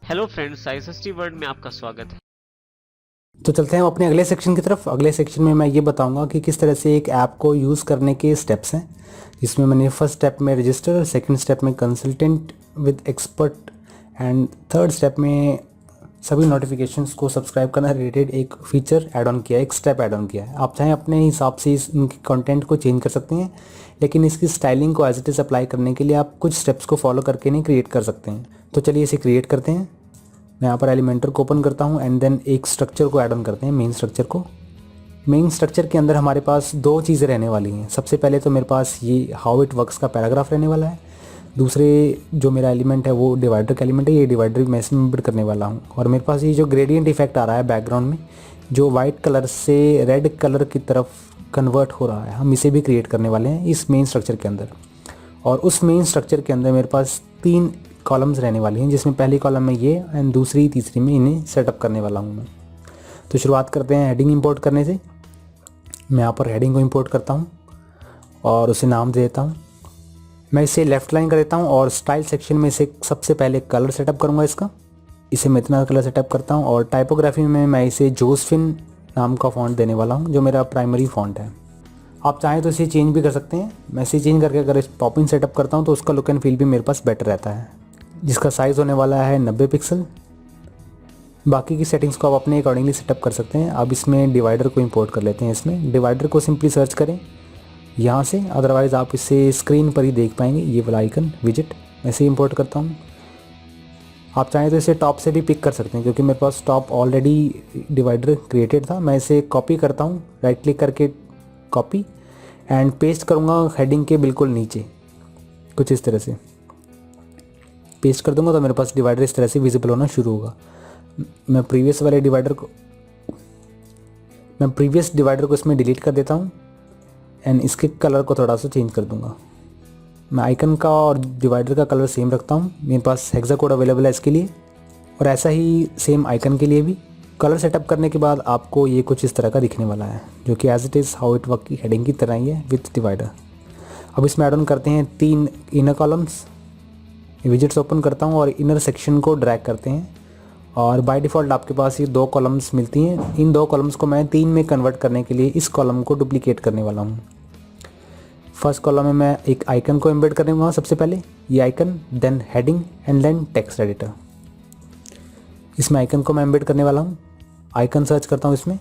Hello friends, ISST world में आपका स्वागत है। तो चलते हैं हम अपने अगले सेक्शन की तरफ। अगले सेक्शन में मैं ये बताऊंगा कि किस तरह से एक ऐप को यूज़ करने के स्टेप्स हैं, जिसमें मैंने फर्स्ट स्टेप में रजिस्टर, सेकंड स्टेप में consultant with expert and third step में सभी नोटिफिकेशंस को सब्सक्राइब करना रिलेटेड एक फीचर ऐड ऑन किया है, एक स्टेप ऐड ऑन किया है। आप चाहें अपने हिसाब से इनके कंटेंट को चेंज कर सकते हैं, लेकिन इसकी स्टाइलिंग को एज इट इज़ अप्लाई करने के लिए आप कुछ स्टेप्स को फॉलो करके नहीं क्रिएट कर सकते हैं। तो चलिए इसे क्रिएट करते हैं। मैं यहाँ पर एलिमेंटर को ओपन करता हूँ एंड देन एक स्ट्रक्चर को ऐड ऑन करते हैं, मेन स्ट्रक्चर को। मेन स्ट्रक्चर के अंदर हमारे पास दो चीज़ें रहने वाली हैं। सबसे पहले तो मेरे पास ये हाउ इट वर्क्स का पैराग्राफ रहने वाला है। दूसरे जो मेरा एलिमेंट है वो डिवाइडर का एलिमेंट है, ये डिवाइडर भी मैं इसमें एम्बेड करने वाला हूँ। और मेरे पास ये जो ग्रेडियंट इफेक्ट आ रहा है बैकग्राउंड में, जो वाइट कलर से रेड कलर की तरफ कन्वर्ट हो रहा है, हम इसे भी क्रिएट करने वाले हैं इस मेन स्ट्रक्चर के अंदर। और उस मेन स्ट्रक्चर के अंदर मेरे पास 3 कॉलम्स रहने वाली हैं, जिसमें पहली कॉलम में ये एंड दूसरी तीसरी में इन्हें सेटअप करने वाला हूँ मैं। तो शुरुआत करते हैं हेडिंग इंपोर्ट करने से। मैं यहाँ पर हेडिंग को इंपोर्ट करता हूँ और उसे नाम दे देता हूँ। मैं इसे लेफ्ट लाइन कर देता हूँ और स्टाइल सेक्शन में इसे सबसे पहले कलर सेटअप करूँगा इसका। इसे मैं इतना कलर सेटअप करता हूँ और टाइपोग्राफी में मैं इसे जोसफिन नाम का फ़ॉन्ट देने वाला हूँ, जो मेरा प्राइमरी फ़ॉन्ट है। आप चाहें तो इसे चेंज भी कर सकते हैं। मैं इसे चेंज करके अगर पॉपिंग सेटअप करता हूँ तो उसका लुक एंड फील भी मेरे पास बेटर रहता है, जिसका साइज़ होने वाला है 90 पिक्सल। बाकी की सेटिंग्स को आप अपने अकॉर्डिंगली सेटअप कर सकते हैं। अब इसमें डिवाइडर को इंपोर्ट कर लेते हैं। इसमें डिवाइडर को सिंपली सर्च करें यहाँ से, अदरवाइज़ आप इसे स्क्रीन पर ही देख पाएंगे। ये वाला आइकन विजिट मैं इसे इंपोर्ट करता हूँ। आप चाहें तो इसे टॉप से भी पिक कर सकते हैं, क्योंकि मेरे पास टॉप ऑलरेडी डिवाइडर क्रिएटेड था। मैं इसे कॉपी करता हूँ, राइट क्लिक करके कॉपी एंड पेस्ट करूँगा हेडिंग के बिल्कुल नीचे, कुछ इस तरह से पेस्ट कर दूंगा तो मेरे पास डिवाइडर इस तरह से विजिबल होना शुरू होगा। मैं प्रीवियस डिवाइडर को इसमें डिलीट कर देता हूँ एंड इसके कलर को थोड़ा सा चेंज कर दूंगा। मैं आइकन का और डिवाइडर का कलर सेम रखता हूँ। मेरे पास हेक्सा कोड अवेलेबल है इसके लिए, और ऐसा ही सेम आइकन के लिए भी। कलर सेटअप करने के बाद आपको ये कुछ इस तरह का दिखने वाला है, जो कि as it is how it work की हेडिंग की तरह ही है विथ डिवाइडर। अब इसमें ऐड ऑन करते हैं 3 इनर कॉलम्स। विजिट्स ओपन करता हूँ और इनर सेक्शन को ड्रैग करते हैं, और बाय डिफ़ॉल्ट आपके पास ये 2 कॉलम्स मिलती हैं। इन 2 कॉलम्स को मैं 3 में कन्वर्ट करने के लिए इस कॉलम को डुप्लीकेट करने वाला हूँ। फर्स्ट कॉलम में मैं एक आइकन को एम्बेड करने वाला हूँ, सबसे पहले ये icon, then heading and then text editor. इसमें आइकन को मैं एम्बेड करने वाला हूँ। आइकन सर्च करता हूँ, इसमें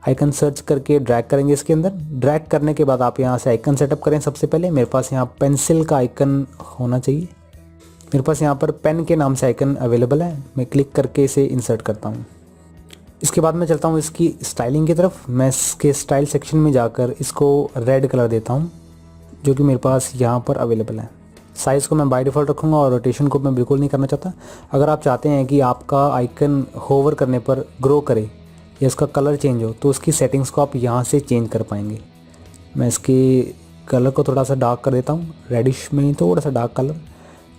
आइकन सर्च करके ड्रैग करेंगे इसके अंदर। ड्रैग करने के बाद आप यहाँ से आइकन सेटअप करें। सबसे पहले मेरे पास यहाँ पेंसिल का आइकन होना चाहिए। मेरे पास यहाँ पर पेन के नाम से आइकन अवेलेबल है। मैं क्लिक करके इसे इंसर्ट करता हूँ। इसके बाद मैं चलता हूँ इसकी स्टाइलिंग की तरफ। मैं इसके स्टाइल सेक्शन में जाकर इसको रेड कलर देता हूँ, जो कि मेरे पास यहाँ पर अवेलेबल है। साइज़ को मैं बाय डिफ़ॉल्ट रखूँगा और रोटेशन को मैं बिल्कुल नहीं करना चाहता। अगर आप चाहते हैं कि आपका आइकन होवर करने पर ग्रो करे या इसका कलर चेंज हो, तो उसकी सेटिंग्स को आप यहाँ से चेंज कर पाएंगे। मैं इसके कलर को थोड़ा सा डार्क कर देता हूँ, रेडिश में थोड़ा सा dark colour,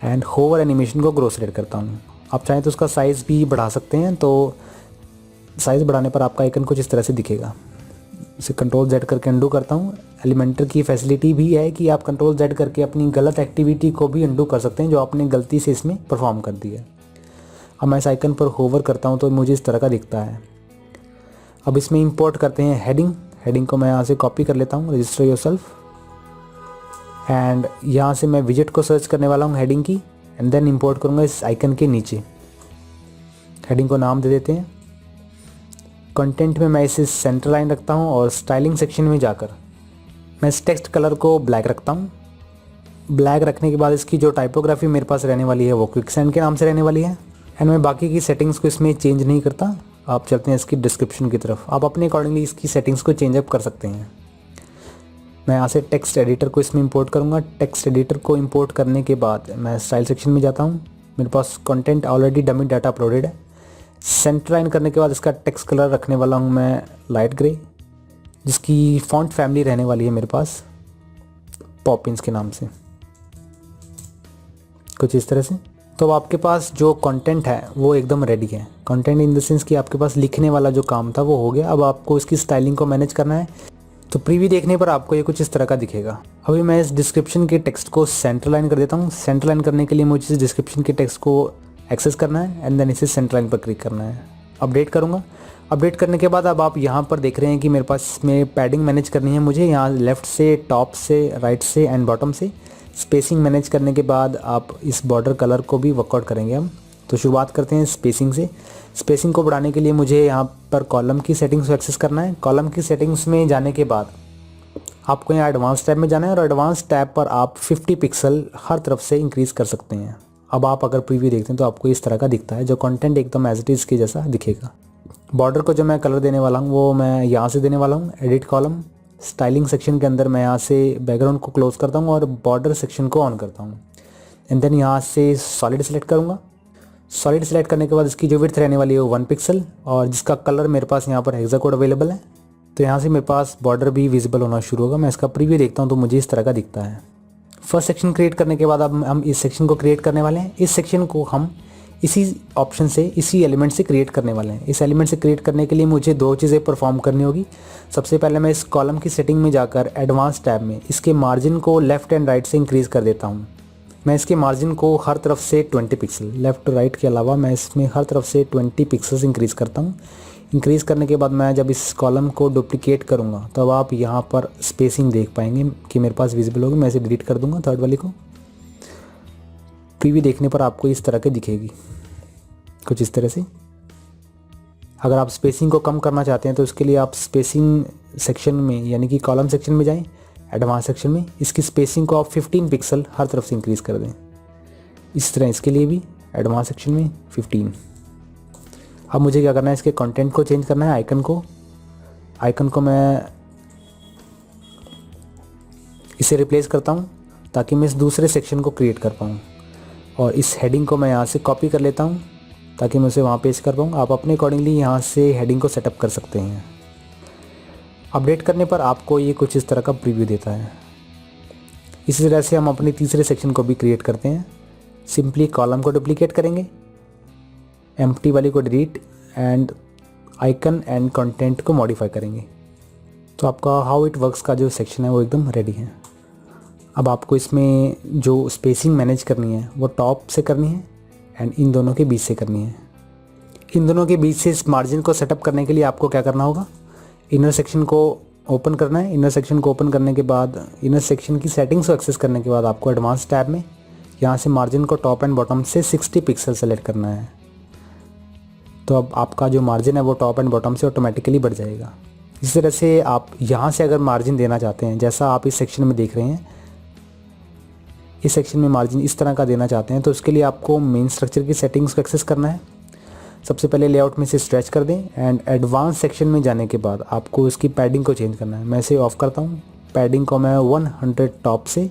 and hover animation को ग्रो सेलेक्ट करता हूँ। आप चाहें तो उसका साइज़ भी बढ़ा सकते हैं। तो साइज़ बढ़ाने पर आपका आइकन कुछ इस तरह से दिखेगा। इसे कंट्रोल Z करके अंडू करता हूँ। एलिमेंटर की फैसिलिटी भी है कि आप कंट्रोल Z करके अपनी गलत एक्टिविटी को भी अंडू कर सकते हैं, जो आपने गलती से इसमें परफॉर्म कर दी है। अब मैं इस आइकन पर होवर करता हूँ तो मुझे इस तरह का दिखता है। अब इसमें इंपोर्ट करते हैं हेडिंग को मैं यहाँ से कॉपी कर लेता हूँ, रजिस्टर योरसेल्फ, एंड यहाँ से मैं विजिट को सर्च करने वाला हूँ हेडिंग की, एंड देन इंपोर्ट करूँगा इस आइकन के नीचे। हेडिंग को नाम दे देते हैं। कंटेंट में मैं इसे सेंटर लाइन रखता हूँ, और स्टाइलिंग सेक्शन में जाकर मैं इस टेक्स्ट कलर को ब्लैक रखता हूँ। ब्लैक रखने के बाद इसकी जो टाइपोग्राफी मेरे पास रहने वाली है वो क्विकसेंट के नाम से रहने वाली है, एंड मैं बाकी की सेटिंग्स को इसमें चेंज नहीं करता। आप चलते हैं इसकी डिस्क्रिप्शन की तरफ। आप अपने अकॉर्डिंगली इसकी सेटिंग्स को चेंज अप कर सकते हैं। मैं यहाँ से टेक्स्ट एडिटर को इसमें इंपोर्ट करूँगा। टेक्स्ट एडिटर को इंपोर्ट करने के बाद मैं स्टाइल सेक्शन में जाता हूँ। मेरे पास content already dummy data uploaded है। सेंटर लाइन करने के बाद इसका टेक्स्ट कलर रखने वाला हूँ मैं लाइट ग्रे, जिसकी फॉन्ट फैमिली रहने वाली है मेरे पास पॉपिंस के नाम से, कुछ इस तरह से। तो अब आपके पास जो कंटेंट है वो एकदम रेडी है। कंटेंट इन द सेंस कि आपके पास लिखने वाला जो काम था वो हो गया। अब आपको इसकी स्टाइलिंग को मैनेज करना है। तो प्रीव्यू देखने पर आपको ये कुछ इस तरह का दिखेगा। अभी मैं इस डिस्क्रिप्शन के टेक्स्ट को सेंटर लाइन कर देता हूँ। सेंटर लाइन करने के लिए मुझे इस डिस्क्रिप्शन के टेक्स्ट को एक्सेस करना है एंड देन इसे सेंटर लाइन पर क्लिक करना है। अपडेट करूँगा। अपडेट करने के बाद अब आप यहाँ पर देख रहे हैं कि मेरे पास में पैडिंग मैनेज करनी है मुझे, यहाँ लेफ़्ट से, टॉप से, राइट से एंड बॉटम से। स्पेसिंग मैनेज करने के बाद आप इस बॉर्डर कलर को भी वर्कआउट करेंगे हम। तो शुरुआत करते हैं स्पेसिंग से। स्पेसिंग को बढ़ाने के लिए मुझे यहाँ पर कॉलम की सेटिंग्स को एक्सेस करना है। कॉलम की सेटिंग्स में जाने के बाद आपको यहाँ एडवांस टैब में जाना है और एडवांस टैब पर आप 50 पिक्सल हर तरफ से इंक्रीज़ कर सकते हैं। अब आप अगर प्रीव्यू देखते हैं तो आपको इस तरह का दिखता है, जो कंटेंट एकदम एज इट इज़ के जैसा दिखेगा। बॉर्डर को जो मैं कलर देने वाला हूँ वो मैं यहाँ से देने वाला हूँ। एडिट कॉलम, स्टाइलिंग सेक्शन के अंदर मैं यहाँ से बैकग्राउंड को क्लोज करता हूँ और बॉर्डर सेक्शन को ऑन करता हूँ। एंड देन यहाँ से सॉलिड सेलेक्ट करूँगा। सॉलिड सेलेक्ट करने के बाद इसकी जो विड्थ रहने वाली है वो 1 पिक्सल और जिसका कलर मेरे पास यहाँ पर हेक्सा कोड अवेलेबल है। तो यहाँ से मेरे पास बॉर्डर भी विजिबल होना शुरू होगा। मैं इसका प्रीव्यू देखता हूँ तो मुझे इस तरह का दिखता है। फर्स्ट सेक्शन क्रिएट करने के बाद अब हम इस सेक्शन को क्रिएट करने वाले हैं। इस सेक्शन को हम इसी ऑप्शन से, इसी एलिमेंट से क्रिएट करने वाले हैं। इस एलिमेंट से क्रिएट करने के लिए मुझे 2 चीज़ें परफॉर्म करनी होगी। सबसे पहले मैं इस कॉलम की सेटिंग में जाकर एडवांस टैब में इसके मार्जिन को लेफ़्ट एंड राइट से इंक्रीज़ कर देता हूँ। मैं इसके मार्जिन को हर तरफ से 20 पिक्सल, लेफ़्ट राइट के अलावा मैं इसमें हर तरफ से 20 पिक्सल्स इंक्रीज़ करता हूँ। इंक्रीज़ करने के बाद मैं जब इस कॉलम को डुप्लीकेट करूँगा तब तो आप यहाँ पर स्पेसिंग देख पाएंगे कि मेरे पास विजिबल होगी। मैं इसे डिलीट कर दूँगा, थर्ड वाली को। प्रीव्यू देखने पर आपको इस तरह की दिखेगी, कुछ इस तरह से। अगर आप स्पेसिंग को कम करना चाहते हैं तो उसके लिए आप स्पेसिंग सेक्शन में यानी कि कॉलम सेक्शन में जाएं, एडवांस सेक्शन में इसकी स्पेसिंग को आप 15 पिक्सल हर तरफ से इंक्रीज़ कर दें। इस तरह इसके लिए भी एडवांस सेक्शन में 15। अब मुझे क्या करना है, इसके कंटेंट को चेंज करना है। आइकन को मैं इसे रिप्लेस करता हूँ ताकि मैं इस दूसरे सेक्शन को क्रिएट कर पाऊँ। और इस हेडिंग को मैं यहाँ से कॉपी कर लेता हूँ ताकि मैं उसे वहाँ पेस्ट कर पाऊँ। आप अपने अकॉर्डिंगली यहाँ से हेडिंग को सेटअप कर सकते हैं। अपडेट करने पर आपको ये कुछ इस तरह का प्रीव्यू देता है। इसी तरह से हम अपने तीसरे सेक्शन को भी क्रिएट करते हैं। सिंपली कॉलम को डुप्लीकेट करेंगे, एम्प्टी वाली को delete and icon and content को मॉडिफाई करेंगे। तो आपका हाउ इट वर्क्स का जो सेक्शन है वो एकदम रेडी है। अब आपको इसमें जो स्पेसिंग मैनेज करनी है वो टॉप से करनी है एंड इन दोनों के बीच से करनी है। इन दोनों के बीच से इस मार्जिन को सेटअप करने के लिए आपको क्या करना होगा, इनर सेक्शन को ओपन करना है। इनर सेक्शन को ओपन करने के बाद इनर सेक्शन की सेटिंग्स को एक्सेस करने के बाद आपको एडवांस टैब में यहाँ से मार्जिन को टॉप एंड बॉटम से 60 पिक्सल सेलेक्ट करना है। तो अब आपका जो मार्जिन है वो टॉप एंड बॉटम से ऑटोमेटिकली बढ़ जाएगा। इस तरह से आप यहाँ से अगर मार्जिन देना चाहते हैं, जैसा आप इस सेक्शन में देख रहे हैं, इस सेक्शन में मार्जिन इस तरह का देना चाहते हैं तो उसके लिए आपको मेन स्ट्रक्चर की सेटिंग्स को एक्सेस करना है। सबसे पहले लेआउट में से स्ट्रेच कर दें एंड एडवांस सेक्शन में जाने के बाद आपको इसकी पैडिंग को चेंज करना है। मैं इसे ऑफ करता हूँ। पैडिंग को मैं 100 टॉप से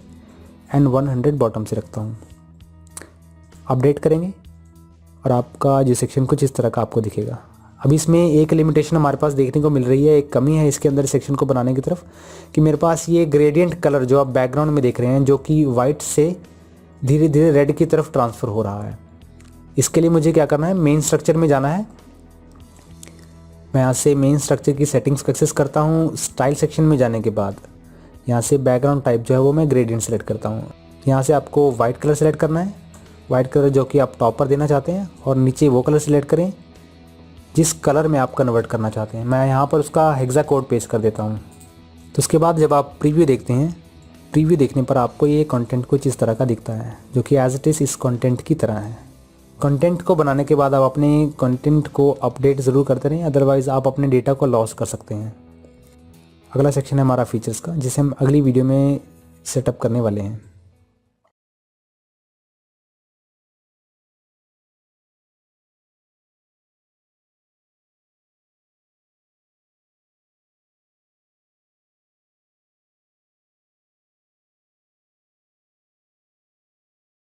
एंड 100 बॉटम से रखता हूँ। अपडेट करेंगे और आपका जो सेक्शन कुछ इस तरह का आपको दिखेगा। अब इसमें एक लिमिटेशन हमारे पास देखने को मिल रही है, एक कमी है इसके अंदर सेक्शन को बनाने की तरफ, कि मेरे पास ये ग्रेडियंट कलर जो आप बैकग्राउंड में देख रहे हैं जो कि वाइट से धीरे धीरे रेड की तरफ ट्रांसफ़र हो रहा है। इसके लिए मुझे क्या करना है, मेन स्ट्रक्चर में जाना है। मैं यहाँ से मेन स्ट्रक्चर की सेटिंग्स को एक्सेस करता हूँ। स्टाइल सेक्शन में जाने के बाद यहाँ से बैकग्राउंड टाइप जो है वो मैं ग्रेडियंट सेलेक्ट करता हूँ। यहाँ से आपको वाइट कलर सेलेक्ट करना है, वाइट कलर जो कि आप टॉप पर देना चाहते हैं, और नीचे वो कलर सेलेक्ट करें जिस कलर में आप कन्वर्ट करना चाहते हैं। मैं यहाँ पर उसका हेक्सा कोड पेस्ट कर देता हूँ। तो उसके बाद जब आप प्रीव्यू देखते हैं, प्रीव्यू देखने पर आपको ये कंटेंट कुछ इस तरह का दिखता है जो कि एज इट इज़ इस कंटेंट की तरह है। कंटेंट को बनाने के बाद आप अपने कंटेंट को अपडेट ज़रूर करते रहें, अदरवाइज़ आप अपने डेटा को लॉस कर सकते हैं। अगला सेक्शन है हमारा फीचर्स का, जिसे हम अगली वीडियो में सेटअप करने वाले हैं।